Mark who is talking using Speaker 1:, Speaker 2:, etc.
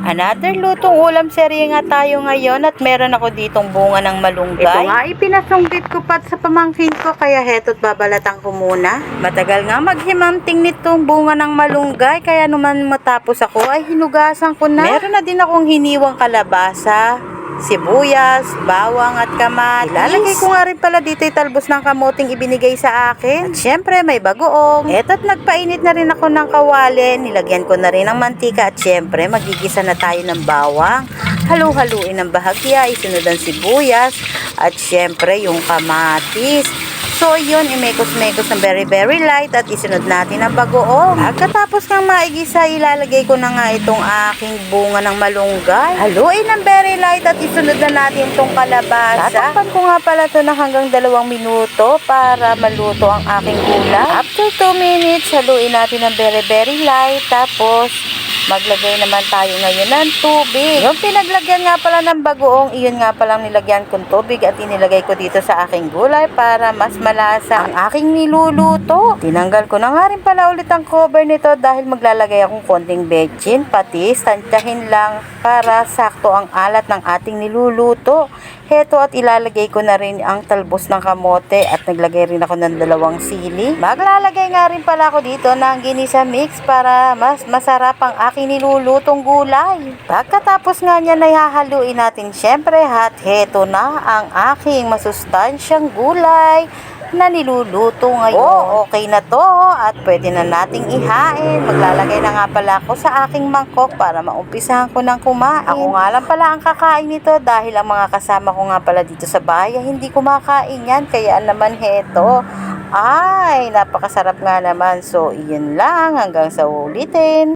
Speaker 1: Another lutong ulam serye nga tayo ngayon at meron ako ditong bunga ng malunggay. Ito nga ipinasunggit ko pa sa pamangkin ko kaya heto't babalatan ko muna. Matagal nga maghimanting nitong bunga ng malunggay kaya naman matapos ako ay hinugasan ko na. Meron na din akong hiniwang kalabasa, sibuyas, bawang at kamatis. Ilalagay ko nga rin pala dito yung talbos ng kamoting ibinigay sa akin. At syempre may bagoong. Eto't nagpainit na rin ako ng kawali. Nilagyan ko na rin ng mantika at syempre magigisa na tayo ng bawang. Halu-haluin ng bahagya, isunod ang sibuyas at syempre yung kamatis. So yun, imekos-mekos ng very light at isunod natin ang bagoong. Pagkatapos ng maigisa, ilalagay ko na nga itong aking bunga ng malunggay. Haluin ng very light at isunod na natin itong kalabasa. Tatakpan ko nga pala ito na hanggang 2 minuto para maluto ang aking gulay. After 2 minutes, haluin natin ng very light. Tapos maglagay naman tayo ngayon ng tubig. Yung pinaglagyan nga pala ng bagoong, iyon nga palang nilagyan kong tubig at inilagay ko dito sa aking gulay para mas malasa ang aking niluluto. Tinanggal ko na nga rin pala ulit ang cover nito dahil maglalagay akong konting bechin, patis, tansyahin lang para sakto ang alat ng ating niluluto. Heto at ilalagay ko na rin ang talbos ng kamote at naglagay rin ako ng 2 sili. Maglalagay nga rin pala ako dito ng ginisa mix para mas masarap ang aking nilulutong gulay. Pagkatapos nga niyan ay hahaluin natin syempre at heto na ang aking masustansyang gulay na niluluto ngayon. Okay na to at pwede na nating ihain. Maglalagay na nga pala ako sa aking mangkok para maumpisahan ko ng kumain. Ako nga lang pala ang kakain nito dahil ang mga kasama ko nga pala dito sa bahay hindi kumakain yan. Kaya naman heto, ay napakasarap nga naman. So iyon lang, hanggang sa ulitin.